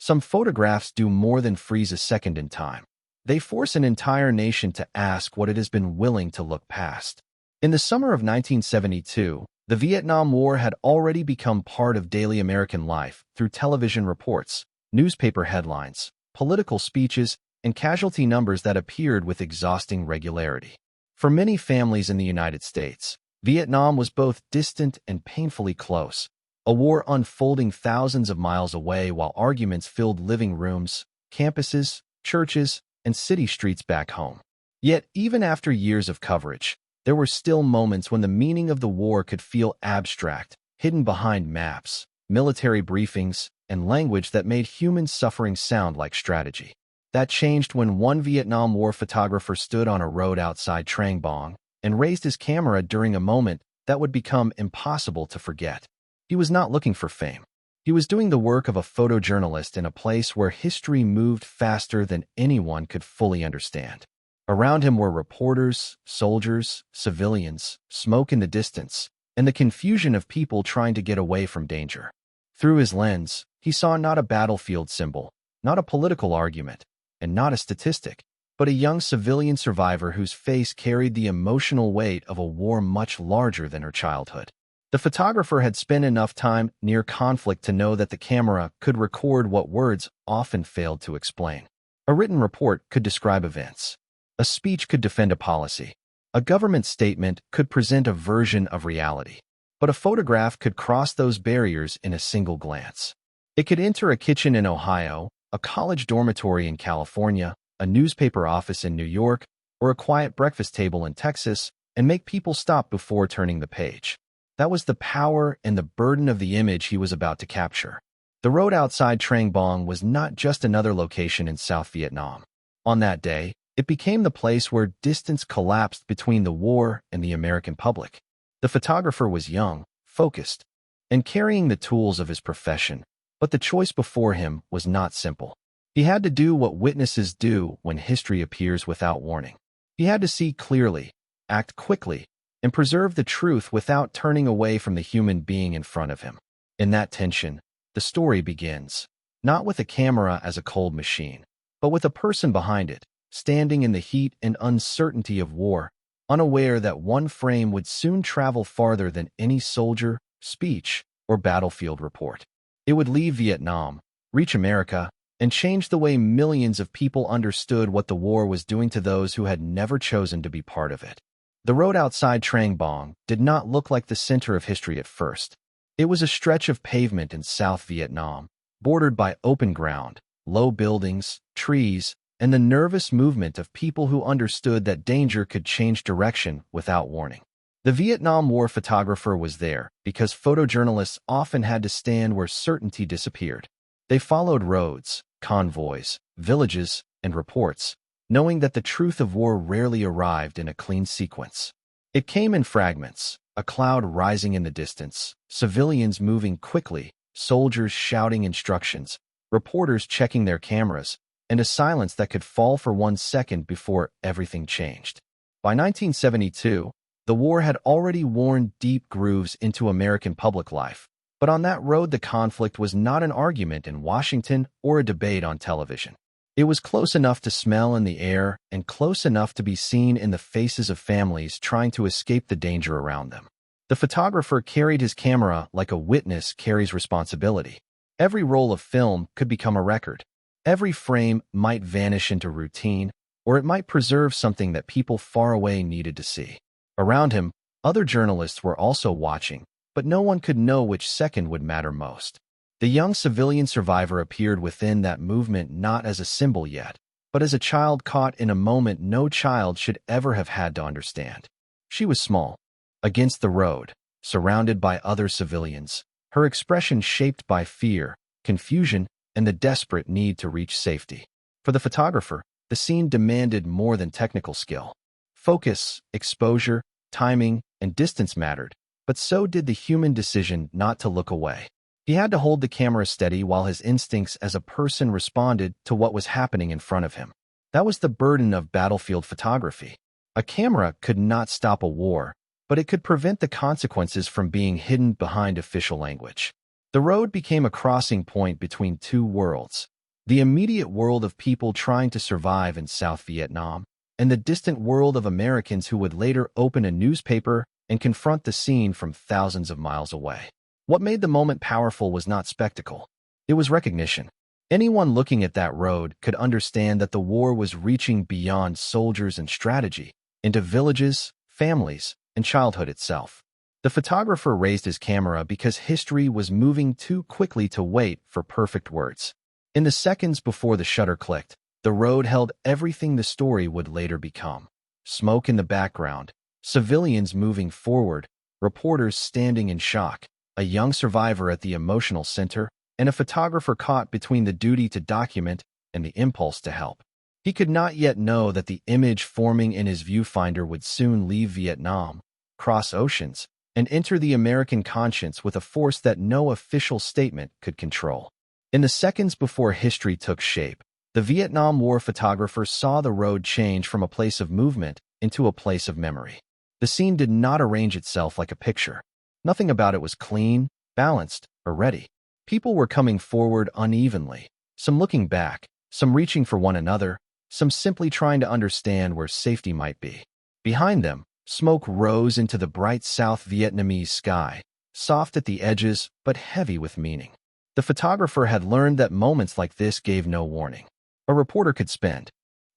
Some photographs do more than freeze a second in time. They force an entire nation to ask what it has been willing to look past. In the summer of 1972, the Vietnam War had already become part of daily American life through television reports, newspaper headlines, political speeches, and casualty numbers that appeared with exhausting regularity. For many families in the United States, Vietnam was both distant and painfully close, a war unfolding thousands of miles away while arguments filled living rooms, campuses, churches, and city streets back home. Yet, even after years of coverage, there were still moments when the meaning of the war could feel abstract, hidden behind maps, military briefings, and language that made human suffering sound like strategy. That changed when one Vietnam War photographer stood on a road outside Trảng Bàng and raised his camera during a moment that would become impossible to forget. He was not looking for fame. He was doing the work of a photojournalist in a place where history moved faster than anyone could fully understand. Around him were reporters, soldiers, civilians, smoke in the distance, and the confusion of people trying to get away from danger. Through his lens, he saw not a battlefield symbol, not a political argument, and not a statistic, but a young civilian survivor whose face carried the emotional weight of a war much larger than her childhood. The photographer had spent enough time near conflict to know that the camera could record what words often failed to explain. A written report could describe events. A speech could defend a policy. A government statement could present a version of reality. But a photograph could cross those barriers in a single glance. It could enter a kitchen in Ohio, a college dormitory in California, a newspaper office in New York, or a quiet breakfast table in Texas, and make people stop before turning the page. That was the power and the burden of the image he was about to capture. The road outside Trảng Bàng was not just another location in South Vietnam. On that day, it became the place where distance collapsed between the war and the American public. The photographer was young, focused, and carrying the tools of his profession, but the choice before him was not simple. He had to do what witnesses do when history appears without warning. He had to see clearly, act quickly, and preserve the truth without turning away from the human being in front of him. In that tension, the story begins, not with a camera as a cold machine, but with a person behind it, standing in the heat and uncertainty of war, unaware that one frame would soon travel farther than any soldier, speech, or battlefield report. It would leave Vietnam, reach America, and change the way millions of people understood what the war was doing to those who had never chosen to be part of it. The road outside Trảng Bàng did not look like the center of history at first. It was a stretch of pavement in South Vietnam, bordered by open ground, low buildings, trees, and the nervous movement of people who understood that danger could change direction without warning. The Vietnam War photographer was there because photojournalists often had to stand where certainty disappeared. They followed roads, convoys, villages, and reports, knowing that the truth of war rarely arrived in a clean sequence. It came in fragments, a cloud rising in the distance, civilians moving quickly, soldiers shouting instructions, reporters checking their cameras, and a silence that could fall for 1 second before everything changed. By 1972, the war had already worn deep grooves into American public life, but on that road the conflict was not an argument in Washington or a debate on television. It was close enough to smell in the air and close enough to be seen in the faces of families trying to escape the danger around them. The photographer carried his camera like a witness carries responsibility. Every roll of film could become a record. Every frame might vanish into routine, or it might preserve something that people far away needed to see. Around him, other journalists were also watching, but no one could know which second would matter most. The young civilian survivor appeared within that movement not as a symbol yet, but as a child caught in a moment no child should ever have had to understand. She was small, against the road, surrounded by other civilians, her expression shaped by fear, confusion, and the desperate need to reach safety. For the photographer, the scene demanded more than technical skill. Focus, exposure, timing, and distance mattered, but so did the human decision not to look away. He had to hold the camera steady while his instincts as a person responded to what was happening in front of him. That was the burden of battlefield photography. A camera could not stop a war, but it could prevent the consequences from being hidden behind official language. The road became a crossing point between two worlds, the immediate world of people trying to survive in South Vietnam, and the distant world of Americans who would later open a newspaper and confront the scene from thousands of miles away. What made the moment powerful was not spectacle. It was recognition. Anyone looking at that road could understand that the war was reaching beyond soldiers and strategy, into villages, families, and childhood itself. The photographer raised his camera because history was moving too quickly to wait for perfect words. In the seconds before the shutter clicked, the road held everything the story would later become. Smoke in the background, civilians moving forward, reporters standing in shock, a young survivor at the emotional center, and a photographer caught between the duty to document and the impulse to help. He could not yet know that the image forming in his viewfinder would soon leave Vietnam, cross oceans, and enter the American conscience with a force that no official statement could control. In the seconds before history took shape, the Vietnam War photographer saw the road change from a place of movement into a place of memory. The scene did not arrange itself like a picture. Nothing about it was clean, balanced, or ready. People were coming forward unevenly, some looking back, some reaching for one another, some simply trying to understand where safety might be. Behind them, smoke rose into the bright South Vietnamese sky, soft at the edges but heavy with meaning. The photographer had learned that moments like this gave no warning. A reporter could spend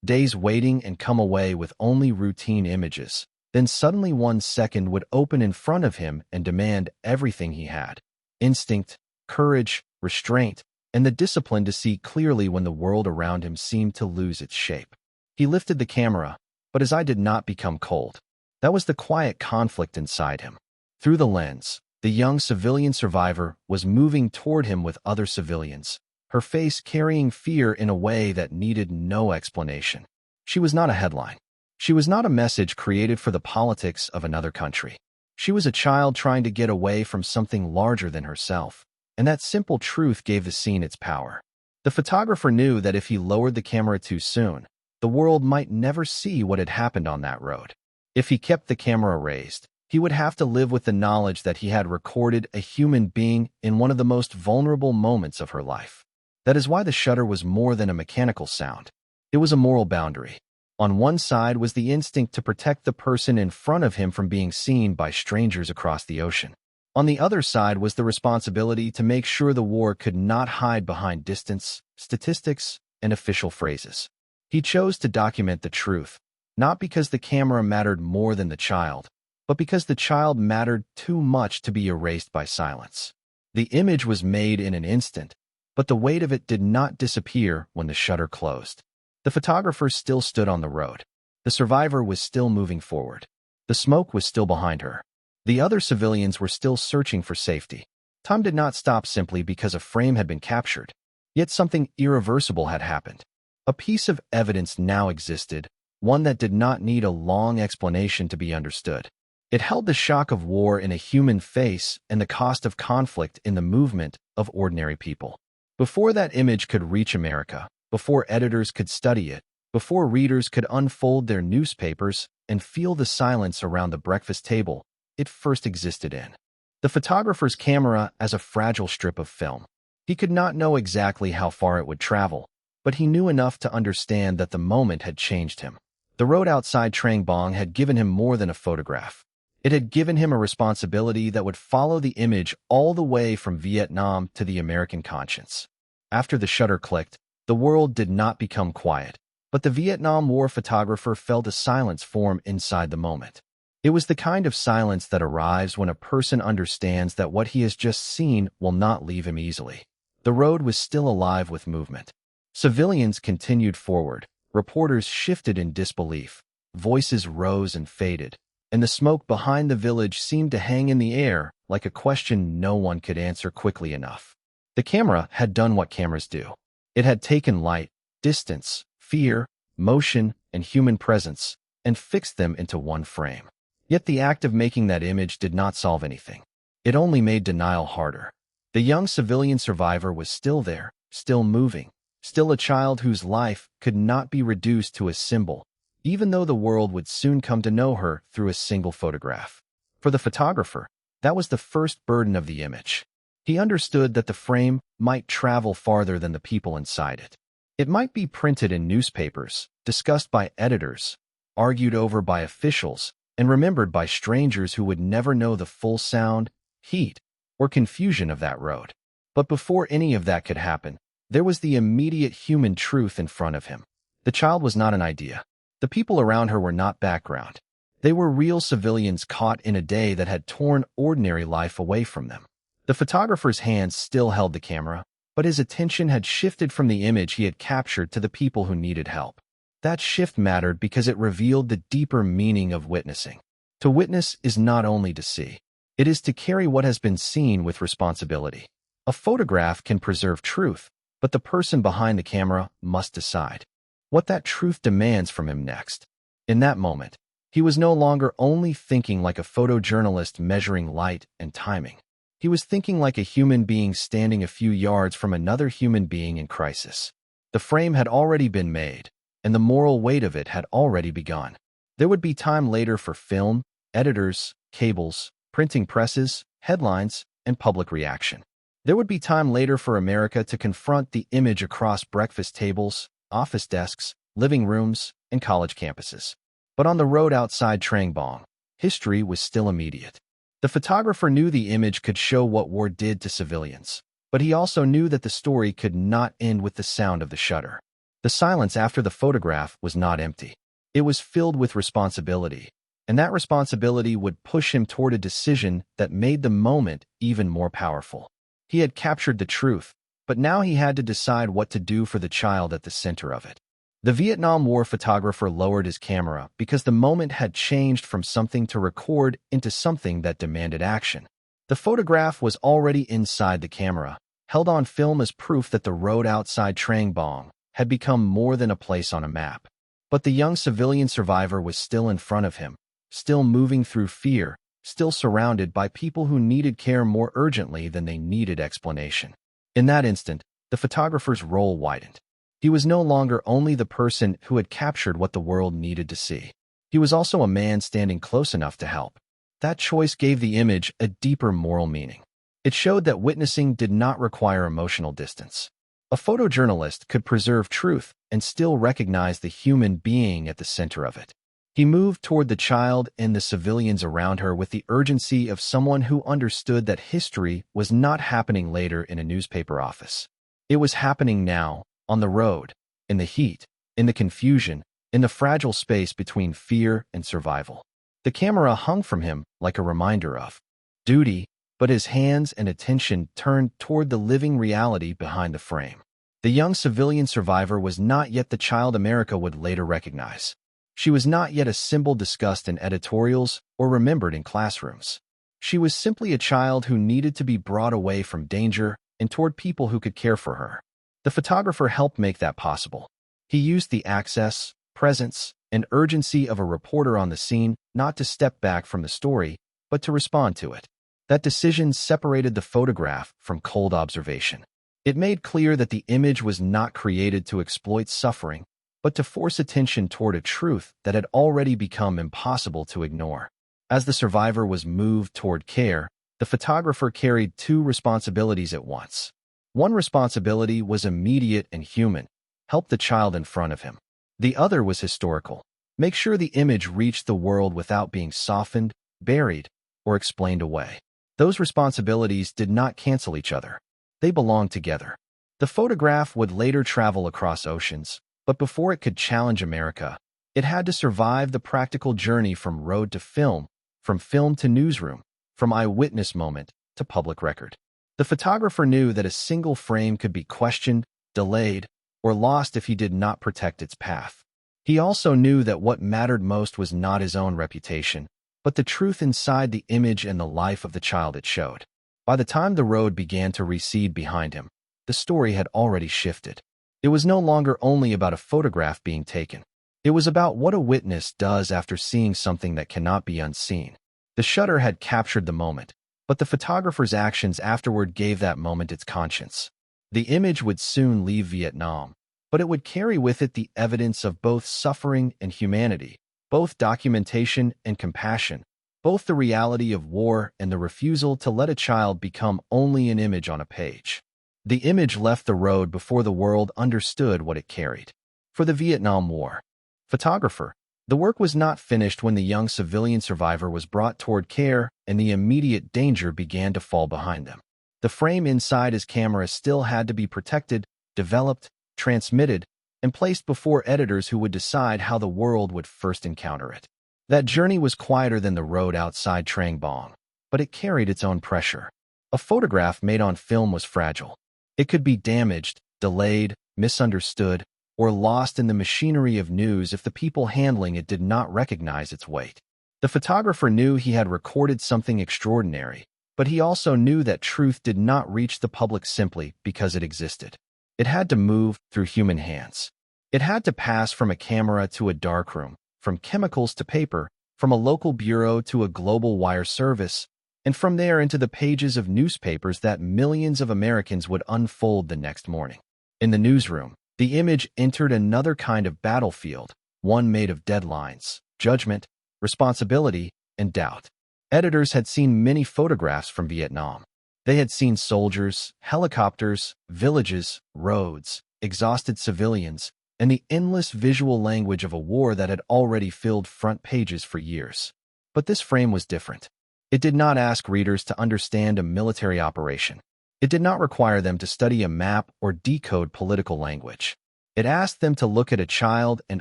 days waiting and come away with only routine images. Then suddenly 1 second would open in front of him and demand everything he had. Instinct, courage, restraint, and the discipline to see clearly when the world around him seemed to lose its shape. He lifted the camera, but his eye did not become cold. That was the quiet conflict inside him. Through the lens, the young civilian survivor was moving toward him with other civilians, her face carrying fear in a way that needed no explanation. She was not a headline. She was not a message created for the politics of another country. She was a child trying to get away from something larger than herself, and that simple truth gave the scene its power. The photographer knew that if he lowered the camera too soon, the world might never see what had happened on that road. If he kept the camera raised, he would have to live with the knowledge that he had recorded a human being in one of the most vulnerable moments of her life. That is why the shutter was more than a mechanical sound. It was a moral boundary. On one side was the instinct to protect the person in front of him from being seen by strangers across the ocean. On the other side was the responsibility to make sure the war could not hide behind distance, statistics, and official phrases. He chose to document the truth, not because the camera mattered more than the child, but because the child mattered too much to be erased by silence. The image was made in an instant, but the weight of it did not disappear when the shutter closed. The photographer still stood on the road. The survivor was still moving forward. The smoke was still behind her. The other civilians were still searching for safety. Time did not stop simply because a frame had been captured. Yet something irreversible had happened. A piece of evidence now existed, one that did not need a long explanation to be understood. It held the shock of war in a human face and the cost of conflict in the movement of ordinary people. Before that image could reach America, before editors could study it, before readers could unfold their newspapers and feel the silence around the breakfast table, it first existed in the photographer's camera as a fragile strip of film. He could not know exactly how far it would travel, but he knew enough to understand that the moment had changed him. The road outside Trảng Bàng had given him more than a photograph. It had given him a responsibility that would follow the image all the way from Vietnam to the American conscience. After the shutter clicked, the world did not become quiet, but the Vietnam War photographer felt a silence form inside the moment. It was the kind of silence that arrives when a person understands that what he has just seen will not leave him easily. The road was still alive with movement. Civilians continued forward, reporters shifted in disbelief, voices rose and faded, and the smoke behind the village seemed to hang in the air like a question no one could answer quickly enough. The camera had done what cameras do. It had taken light, distance, fear, motion, and human presence, and fixed them into one frame. Yet the act of making that image did not solve anything. It only made denial harder. The young civilian survivor was still there, still moving, still a child whose life could not be reduced to a symbol, even though the world would soon come to know her through a single photograph. For the photographer, that was the first burden of the image. He understood that the frame might travel farther than the people inside it. It might be printed in newspapers, discussed by editors, argued over by officials, and remembered by strangers who would never know the full sound, heat, or confusion of that road. But before any of that could happen, there was the immediate human truth in front of him. The child was not an idea. The people around her were not background. They were real civilians caught in a day that had torn ordinary life away from them. The photographer's hands still held the camera, but his attention had shifted from the image he had captured to the people who needed help. That shift mattered because it revealed the deeper meaning of witnessing. To witness is not only to see. It is to carry what has been seen with responsibility. A photograph can preserve truth, but the person behind the camera must decide what that truth demands from him next. In that moment, he was no longer only thinking like a photojournalist measuring light and timing. He was thinking like a human being standing a few yards from another human being in crisis. The frame had already been made, and the moral weight of it had already begun. There would be time later for film, editors, cables, printing presses, headlines, and public reaction. There would be time later for America to confront the image across breakfast tables, office desks, living rooms, and college campuses. But on the road outside Trảng Bàng, history was still immediate. The photographer knew the image could show what war did to civilians, but he also knew that the story could not end with the sound of the shutter. The silence after the photograph was not empty. It was filled with responsibility, and that responsibility would push him toward a decision that made the moment even more powerful. He had captured the truth, but now he had to decide what to do for the child at the center of it. The Vietnam War photographer lowered his camera because the moment had changed from something to record into something that demanded action. The photograph was already inside the camera, held on film as proof that the road outside Trảng Bàng had become more than a place on a map. But the young civilian survivor was still in front of him, still moving through fear, still surrounded by people who needed care more urgently than they needed explanation. In that instant, the photographer's role widened. He was no longer only the person who had captured what the world needed to see. He was also a man standing close enough to help. That choice gave the image a deeper moral meaning. It showed that witnessing did not require emotional distance. A photojournalist could preserve truth and still recognize the human being at the center of it. He moved toward the child and the civilians around her with the urgency of someone who understood that history was not happening later in a newspaper office. It was happening now, on the road, in the heat, in the confusion, in the fragile space between fear and survival. The camera hung from him like a reminder of duty, but his hands and attention turned toward the living reality behind the frame. The young civilian survivor was not yet the child America would later recognize. She was not yet a symbol discussed in editorials or remembered in classrooms. She was simply a child who needed to be brought away from danger and toward people who could care for her. The photographer helped make that possible. He used the access, presence, and urgency of a reporter on the scene not to step back from the story, but to respond to it. That decision separated the photograph from cold observation. It made clear that the image was not created to exploit suffering, but to force attention toward a truth that had already become impossible to ignore. As the survivor was moved toward care, the photographer carried two responsibilities at once. One responsibility was immediate and human, help the child in front of him. The other was historical, make sure the image reached the world without being softened, buried, or explained away. Those responsibilities did not cancel each other. They belonged together. The photograph would later travel across oceans, but before it could challenge America, it had to survive the practical journey from road to film, from film to newsroom, from eyewitness moment to public record. The photographer knew that a single frame could be questioned, delayed, or lost if he did not protect its path. He also knew that what mattered most was not his own reputation, but the truth inside the image and the life of the child it showed. By the time the road began to recede behind him, the story had already shifted. It was no longer only about a photograph being taken. It was about what a witness does after seeing something that cannot be unseen. The shutter had captured the moment, but the photographer's actions afterward gave that moment its conscience. The image would soon leave Vietnam, but it would carry with it the evidence of both suffering and humanity, both documentation and compassion, both the reality of war and the refusal to let a child become only an image on a page. The image left the road before the world understood what it carried. For the Vietnam War photographer, the work was not finished when the young civilian survivor was brought toward care and the immediate danger began to fall behind them. The frame inside his camera still had to be protected, developed, transmitted, and placed before editors who would decide how the world would first encounter it. That journey was quieter than the road outside Trảng Bàng, but it carried its own pressure. A photograph made on film was fragile. It could be damaged, delayed, misunderstood, or lost in the machinery of news if the people handling it did not recognize its weight. The photographer knew he had recorded something extraordinary, but he also knew that truth did not reach the public simply because it existed. It had to move through human hands. It had to pass from a camera to a darkroom, from chemicals to paper, from a local bureau to a global wire service, and from there into the pages of newspapers that millions of Americans would unfold the next morning. In the newsroom, the image entered another kind of battlefield, one made of deadlines, judgment, responsibility, and doubt. Editors had seen many photographs from Vietnam. They had seen soldiers, helicopters, villages, roads, exhausted civilians, and the endless visual language of a war that had already filled front pages for years. But this frame was different. It did not ask readers to understand a military operation. It did not require them to study a map or decode political language. It asked them to look at a child and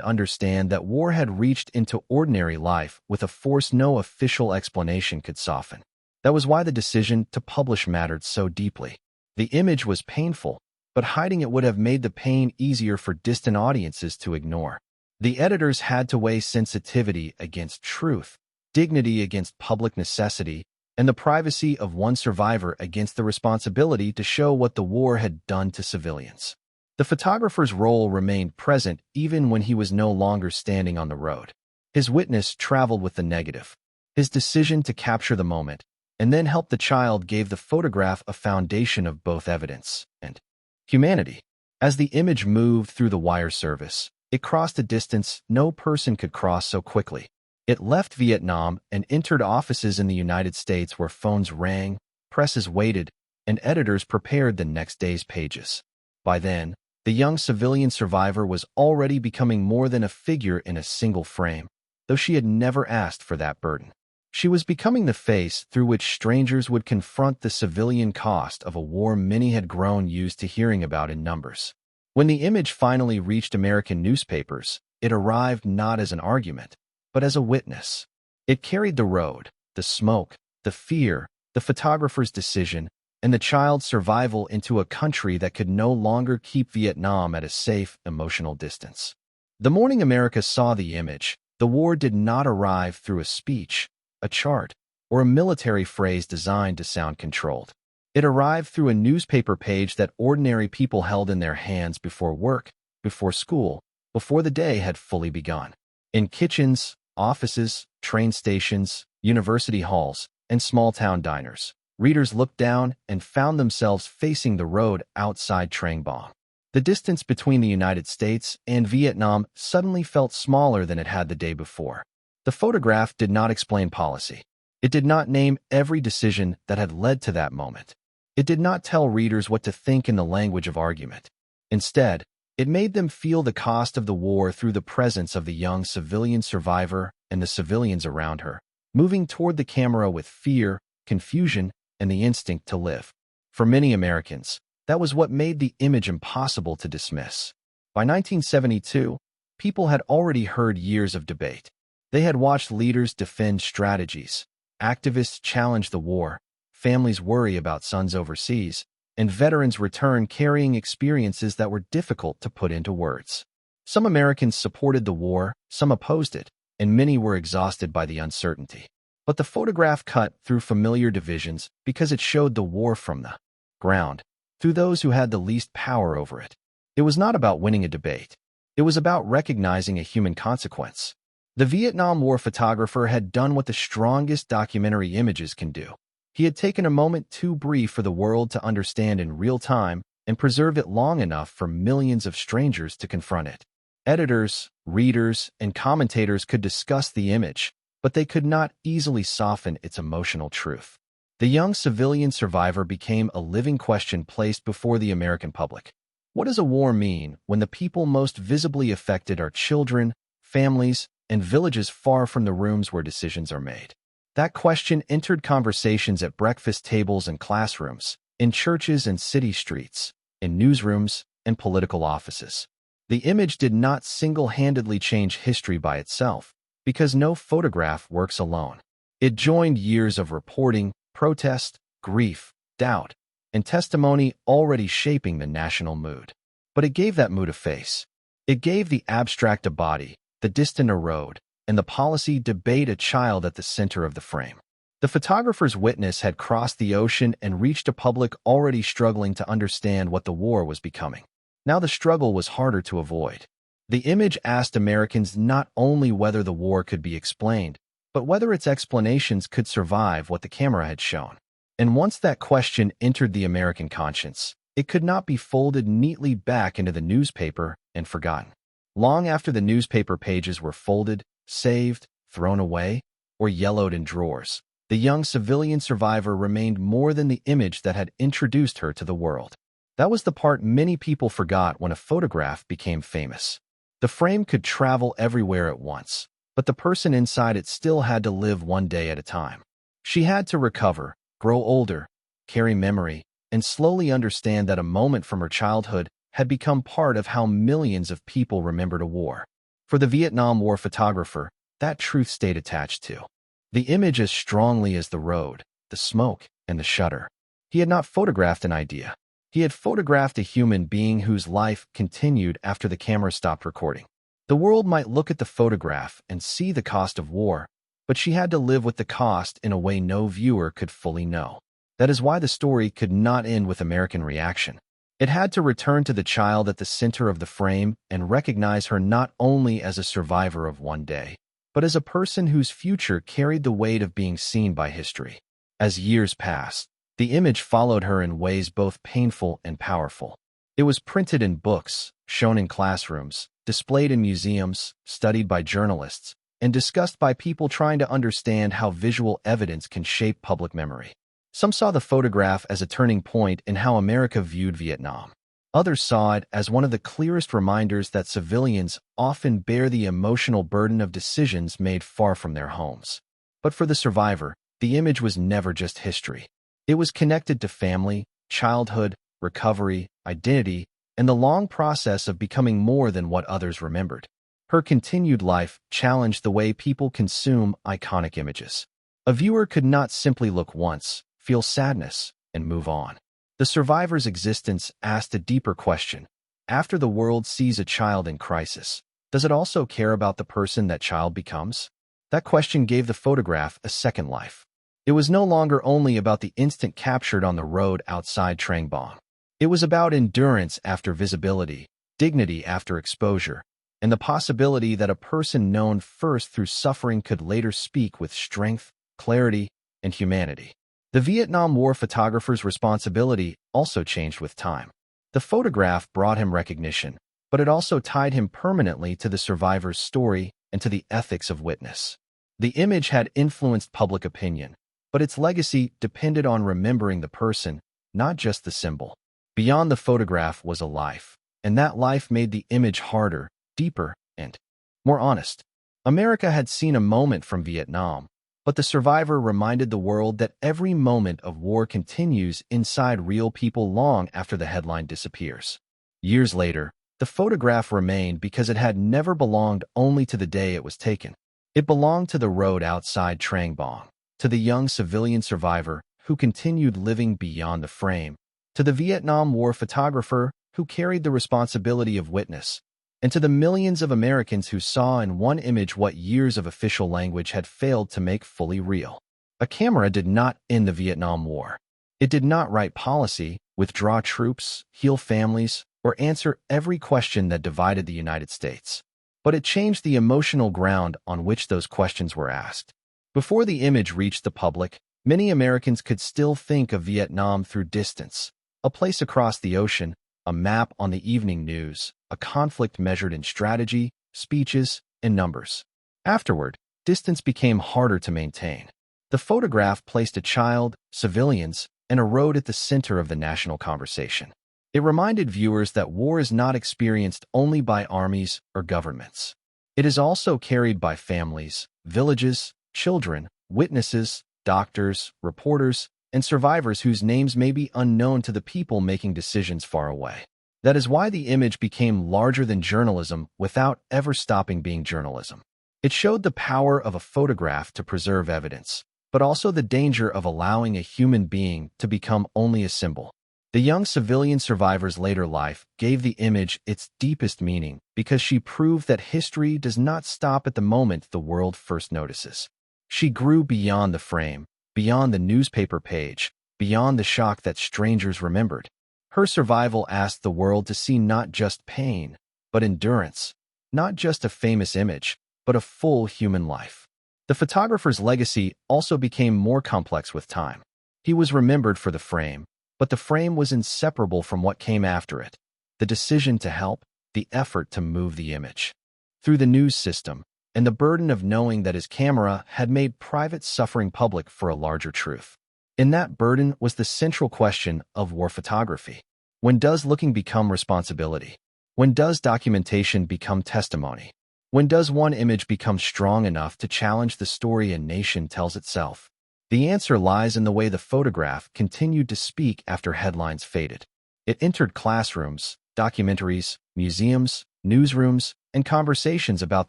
understand that war had reached into ordinary life with a force no official explanation could soften. That was why the decision to publish mattered so deeply. The image was painful, but hiding it would have made the pain easier for distant audiences to ignore. The editors had to weigh sensitivity against truth, dignity against public necessity, and the privacy of one survivor against the responsibility to show what the war had done to civilians. The photographer's role remained present even when he was no longer standing on the road. His witness traveled with the negative. His decision to capture the moment and then help the child gave the photograph a foundation of both evidence and humanity. As the image moved through the wire service, it crossed a distance no person could cross so quickly. It left Vietnam and entered offices in the United States where phones rang, presses waited, and editors prepared the next day's pages. By then, the young civilian survivor was already becoming more than a figure in a single frame, though she had never asked for that burden. She was becoming the face through which strangers would confront the civilian cost of a war many had grown used to hearing about in numbers. When the image finally reached American newspapers, it arrived not as an argument, but as a witness. It carried the road, the smoke, the fear, the photographer's decision, and the child's survival into a country that could no longer keep Vietnam at a safe, emotional distance. The morning America saw the image, the war did not arrive through a speech, a chart, or a military phrase designed to sound controlled. It arrived through a newspaper page that ordinary people held in their hands before work, before school, before the day had fully begun. In kitchens, offices, train stations, university halls, and small-town diners, readers looked down and found themselves facing the road outside Trảng Bàng. The distance between the United States and Vietnam suddenly felt smaller than it had the day before. The photograph did not explain policy. It did not name every decision that had led to that moment. It did not tell readers what to think in the language of argument. Instead, it made them feel the cost of the war through the presence of the young civilian survivor and the civilians around her, moving toward the camera with fear, confusion, and the instinct to live. For many Americans, that was what made the image impossible to dismiss. By 1972, people had already heard years of debate. They had watched leaders defend strategies, activists challenge the war, families worry about sons overseas, and veterans return carrying experiences that were difficult to put into words. Some Americans supported the war, some opposed it, and many were exhausted by the uncertainty. But the photograph cut through familiar divisions because it showed the war from the ground, through those who had the least power over it. It was not about winning a debate. It was about recognizing a human consequence. The Vietnam War photographer had done what the strongest documentary images can do. He had taken a moment too brief for the world to understand in real time and preserved it long enough for millions of strangers to confront it. Editors, readers, and commentators could discuss the image, but they could not easily soften its emotional truth. The young civilian survivor became a living question placed before the American public. What does a war mean when the people most visibly affected are children, families, and villages far from the rooms where decisions are made? That question entered conversations at breakfast tables and classrooms, in churches and city streets, in newsrooms and political offices. The image did not single-handedly change history by itself, because no photograph works alone. It joined years of reporting, protest, grief, doubt, and testimony already shaping the national mood. But it gave that mood a face. It gave the abstract a body, the distant a road, and the policy debate a child at the center of the frame. The photographer's witness had crossed the ocean and reached a public already struggling to understand what the war was becoming. Now the struggle was harder to avoid. The image asked Americans not only whether the war could be explained, but whether its explanations could survive what the camera had shown. And once that question entered the American conscience, it could not be folded neatly back into the newspaper and forgotten. Long after the newspaper pages were folded, saved, thrown away, or yellowed in drawers, the young civilian survivor remained more than the image that had introduced her to the world. That was the part many people forgot when a photograph became famous. The frame could travel everywhere at once, but the person inside it still had to live one day at a time. She had to recover, grow older, carry memory, and slowly understand that a moment from her childhood had become part of how millions of people remembered a war. For the Vietnam War photographer, that truth stayed attached to the image as strongly as the road, the smoke, and the shutter. He had not photographed an idea. He had photographed a human being whose life continued after the camera stopped recording. The world might look at the photograph and see the cost of war, but she had to live with the cost in a way no viewer could fully know. That is why the story could not end with American reaction. It had to return to the child at the center of the frame and recognize her not only as a survivor of one day, but as a person whose future carried the weight of being seen by history. As years passed, the image followed her in ways both painful and powerful. It was printed in books, shown in classrooms, displayed in museums, studied by journalists, and discussed by people trying to understand how visual evidence can shape public memory. Some saw the photograph as a turning point in how America viewed Vietnam. Others saw it as one of the clearest reminders that civilians often bear the emotional burden of decisions made far from their homes. But for the survivor, the image was never just history. It was connected to family, childhood, recovery, identity, and the long process of becoming more than what others remembered. Her continued life challenged the way people consume iconic images. A viewer could not simply look once, feel sadness, and move on. The survivor's existence asked a deeper question. After the world sees a child in crisis, does it also care about the person that child becomes? That question gave the photograph a second life. It was no longer only about the instant captured on the road outside Trảng Bàng. It was about endurance after visibility, dignity after exposure, and the possibility that a person known first through suffering could later speak with strength, clarity, and humanity. The Vietnam War photographer's responsibility also changed with time. The photograph brought him recognition, but it also tied him permanently to the survivor's story and to the ethics of witness. The image had influenced public opinion, but its legacy depended on remembering the person, not just the symbol. Beyond the photograph was a life, and that life made the image harder, deeper, and more honest. America had seen a moment from Vietnam, but the survivor reminded the world that every moment of war continues inside real people long after the headline disappears. Years later, the photograph remained because it had never belonged only to the day it was taken. It belonged to the road outside Trảng Bàng, to the young civilian survivor who continued living beyond the frame, to the Vietnam War photographer who carried the responsibility of witness, and to the millions of Americans who saw in one image what years of official language had failed to make fully real. A camera did not end the Vietnam War. It did not write policy, withdraw troops, heal families, or answer every question that divided the United States. But it changed the emotional ground on which those questions were asked. Before the image reached the public, many Americans could still think of Vietnam through distance, a place across the ocean, a map on the evening news, a conflict measured in strategy, speeches, and numbers. Afterward, distance became harder to maintain. The photograph placed a child, civilians, and a road at the center of the national conversation. It reminded viewers that war is not experienced only by armies or governments. It is also carried by families, villages, children, witnesses, doctors, reporters, and survivors whose names may be unknown to the people making decisions far away. That is why the image became larger than journalism without ever stopping being journalism. It showed the power of a photograph to preserve evidence, but also the danger of allowing a human being to become only a symbol. The young civilian survivor's later life gave the image its deepest meaning because she proved that history does not stop at the moment the world first notices. She grew beyond the frame, beyond the newspaper page, beyond the shock that strangers remembered. Her survival asked the world to see not just pain, but endurance, not just a famous image, but a full human life. The photographer's legacy also became more complex with time. He was remembered for the frame, but the frame was inseparable from what came after it: the decision to help, the effort to move the image through the news system, and the burden of knowing that his camera had made private suffering public for a larger truth. In that burden was the central question of war photography. When does looking become responsibility? When does documentation become testimony? When does one image become strong enough to challenge the story a nation tells itself? The answer lies in the way the photograph continued to speak after headlines faded. It entered classrooms, documentaries, museums, newsrooms, and conversations about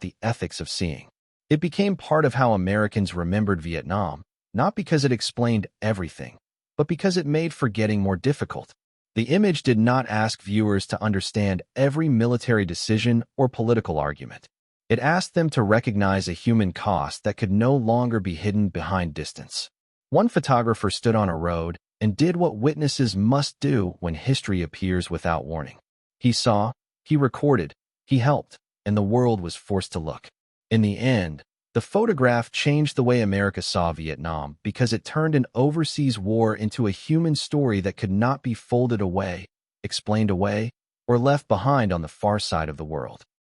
the ethics of seeing. It became part of how Americans remembered Vietnam, not because it explained everything, but because it made forgetting more difficult. The image did not ask viewers to understand every military decision or political argument. It asked them to recognize a human cost that could no longer be hidden behind distance. One photographer stood on a road and did what witnesses must do when history appears without warning. He saw, he recorded, he helped, and the world was forced to look. In the end, the photograph changed the way America saw Vietnam because it turned an overseas war into a human story that could not be folded away, explained away, or left behind on the far side of the world.